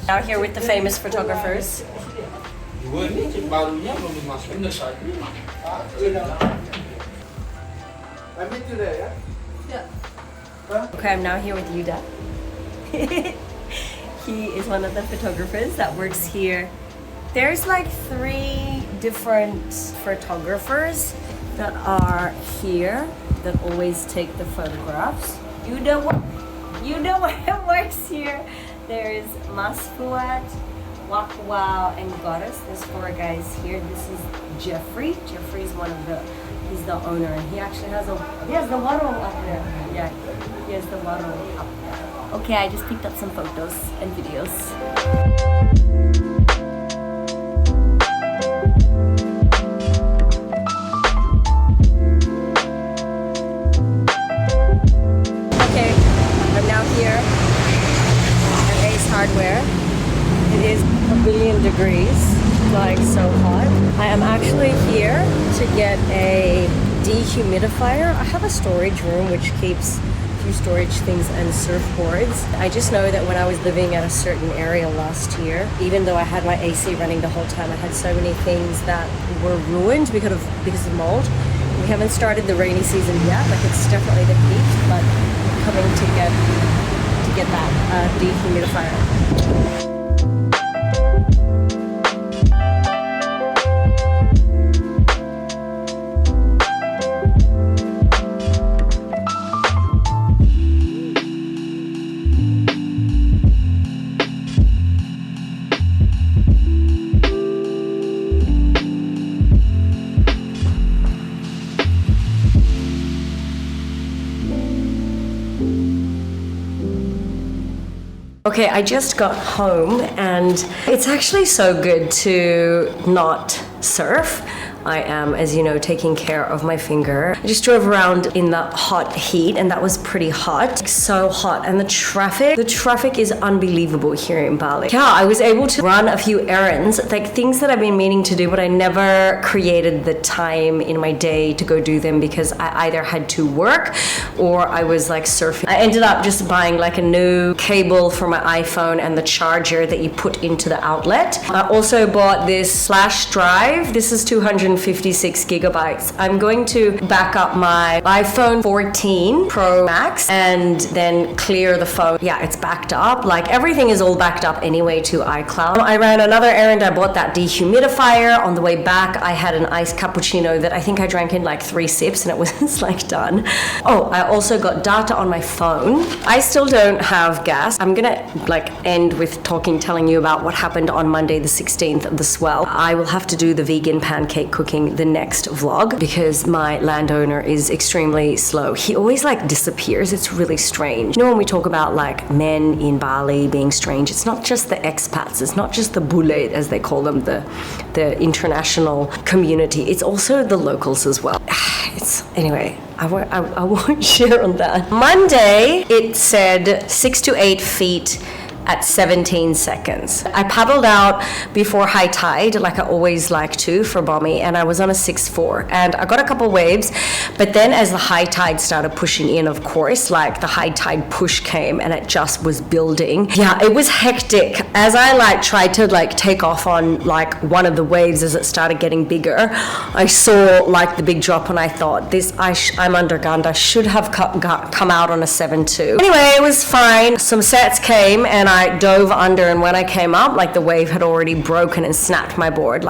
Out here with the famous photographers. Okay, I'm now here with Yuda. He is one of the photographers that works here. There's 3 different photographers that are here that always take the photographs. Yuda works here. There's Masfuat, Wakwao, and Goddess. There's 4 guys here. This is Jeffrey. Jeffrey's one of the He's the owner, and he actually has the warung up there. Yeah, he has the warung up there. Okay, I just picked up some photos and videos. Okay, I'm now here at Ace Hardware. It is a billion degrees, like so hot. I am actually here to get a dehumidifier. I have a storage room which keeps a few storage things and surfboards. I just know that when I was living at a certain area last year, even though I had my AC running the whole time, I had so many things that were ruined because of mold. We haven't started the rainy season yet, like it's definitely the heat, but I'm coming to get that dehumidifier. Okay, I just got home and it's actually so good to not surf. I am, as you know, taking care of my finger. I just drove around in the hot heat and that was pretty hot. So hot. And the traffic is unbelievable here in Bali. Yeah, I was able to run a few errands, like things that I've been meaning to do, but I never created the time in my day to go do them because I either had to work or I was like surfing. I ended up just buying like a new cable for my iPhone and the charger that you put into the outlet. I also bought this flash drive. This is 256 gigabytes. I'm going to back up my iPhone 14 Pro Max and then clear the phone. Yeah, it's backed up. Like everything is all backed up anyway to iCloud. I ran another errand. I bought that dehumidifier. On the way back, I had an iced cappuccino that I think I drank in like 3 sips and it was like done. Oh, I also got data on my phone. I still don't have gas. I'm gonna like end with telling you about what happened on Monday the 16th of the swell. I will have to do the vegan pancake cooking the next vlog because my landowner is extremely slow. He always like disappears. It's really strange. You know, when we talk about like men in Bali being strange, it's not just the expats, it's not just the bule as they call them, the international community, it's also the locals as well. Anyway, I won't share on that. Monday it said 6 to 8 feet at 17 seconds. I paddled out before high tide, like I always like to for Bommy, and I was on a 6'4", and I got a couple waves, but then as the high tide started pushing in, of course, like the high tide push came and it just was building. Yeah, it was hectic. As I like tried to like take off on like one of the waves as it started getting bigger, I saw like the big drop and I thought, I'm undergunned. I should have come out on a 7'2". Anyway, it was fine. Some sets came and I dove under, and when I came up, like the wave had already broken and snapped my board.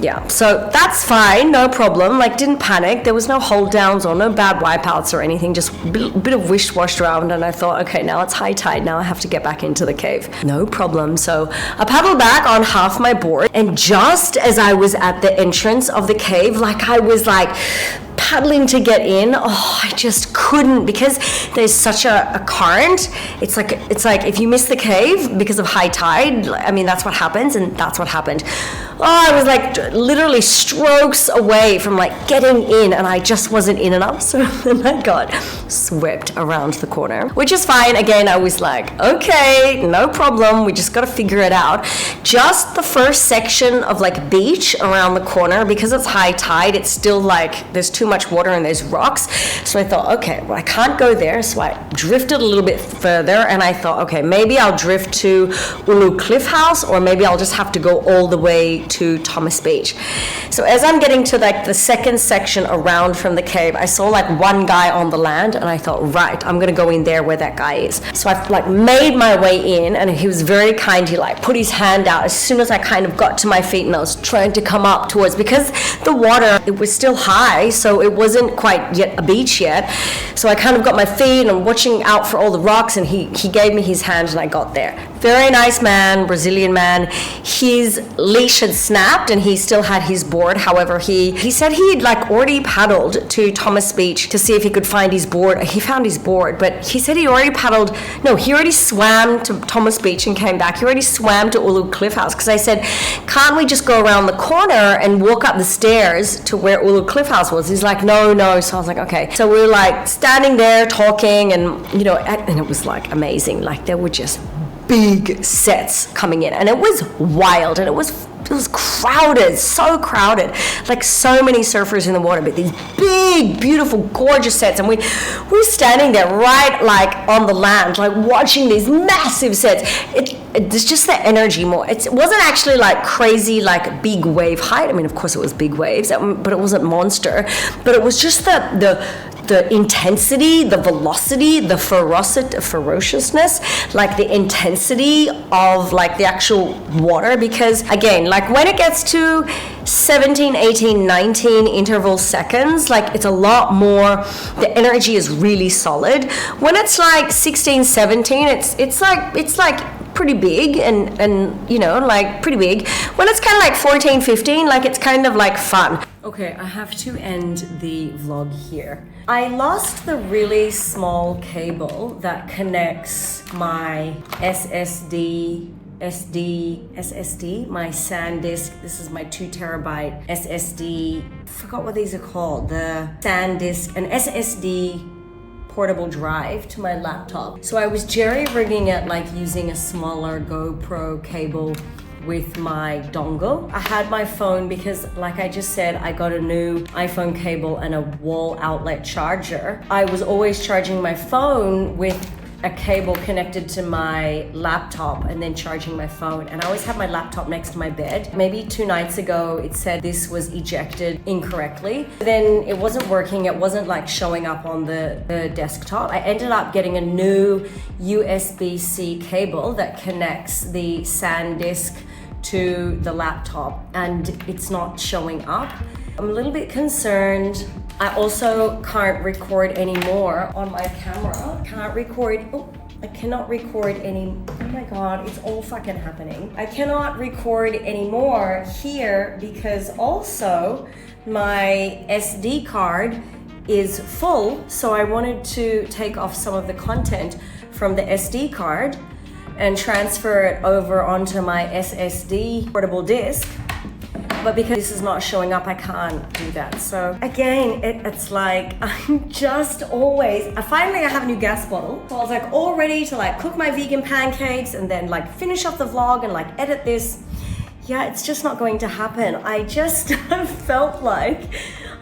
Yeah, so that's fine, no problem. Like, didn't panic. There was no hold downs or no bad wipeouts or anything, just a bit of wish washed around. And I thought, okay, now it's high tide. Now I have to get back into the cave. No problem. So I paddled back on half my board, and just as I was at the entrance of the cave, like I was like paddling to get in, I just couldn't because there's such a current. It's like if you miss the cave because of high tide, I mean that's what happens, and that's what happened. I was like literally strokes away from like getting in, and I just wasn't in enough, so then I got swept around the corner, which is fine. Again, I was like, okay, no problem, we just gotta figure it out. Just the first section of like beach around the corner, because it's high tide, it's still like there's too much water and there's rocks, so I thought, okay, well I can't go there, so I drifted a little bit further, and I thought, okay, maybe I'll drift to Ulu Cliff House, or maybe I'll just have to go all the way to Thomas Beach. So as I'm getting to like the second section around from the cave, I saw like one guy on the land, and I thought, right, I'm gonna go in there where that guy is. So I like made my way in, and he was very kind. He like put his hand out as soon as I kind of got to my feet, and I was trying to come up towards, because the water, it was still high, so it wasn't quite yet a beach yet. So I kind of got my feet and I'm watching out for all the rocks, and he gave me his hand and I got there. Very nice man, Brazilian man. His leash had snapped and he still had his board. However, he said he'd like already paddled to Thomas Beach to see if he could find his board. He found his board, but he said he already he already swam to Thomas Beach and came back. He already swam to Ulu Cliff House, because I said, can't we just go around the corner and walk up the stairs to where Ulu Cliff House was? He's like, no. So I was like, okay. So we were like standing there talking, and and it was like amazing. Like there were just big sets coming in, and it was wild, and it was crowded, so crowded, like so many surfers in the water, but these big, beautiful, gorgeous sets, and we're standing there right like on the land, like watching these massive sets. It's just the energy more. It wasn't actually like crazy, like big wave height. I mean, of course it was big waves, but it wasn't monster, but it was just the intensity, the velocity, the ferociousness, like the intensity of like the actual water. Because again, like when it gets to 17, 18, 19 interval seconds, like it's a lot more, the energy is really solid. When it's like 16, 17, it's like pretty big and like pretty big. When it's kind of like 14, 15, like it's kind of like fun. Okay, I have to end the vlog here. I lost the really small cable that connects my SSD, my SanDisk. This is my 2 terabyte SSD. I forgot what these are called. The SanDisk, an SSD portable drive to my laptop. So I was jerry-rigging it, like using a smaller GoPro cable with my dongle. I had my phone because, like I just said, I got a new iPhone cable and a wall outlet charger. I was always charging my phone with a cable connected to my laptop and then charging my phone, and I always have my laptop next to my bed. Maybe 2 nights ago it said this was ejected incorrectly. Then it wasn't working, it wasn't like showing up on the desktop. I ended up getting a new USB-C cable that connects the SanDisk to the laptop, and it's not showing up. I'm a little bit concerned. I also can't record anymore on my camera. I cannot record any. Oh my god, it's all fucking happening. I cannot record anymore here because also my SD card is full. So I wanted to take off some of the content from the SD card and transfer it over onto my SSD portable disk. But because this is not showing up, I can't do that. So again, it's like, I'm just always, finally I have a new gas bottle. So I was like all ready to like cook my vegan pancakes and then like finish off the vlog and like edit this. Yeah, it's just not going to happen. I just felt like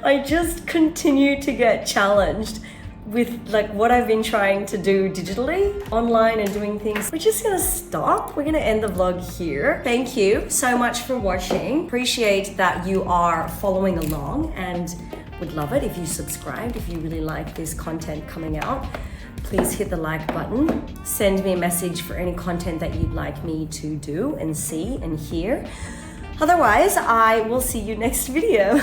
I just continue to get challenged with like what I've been trying to do digitally, online and doing things. We're just gonna stop. We're gonna end the vlog here. Thank you so much for watching. Appreciate that you are following along, and would love it if you subscribed. If you really like this content coming out, please hit the like button. Send me a message for any content that you'd like me to do and see and hear. Otherwise, I will see you next video.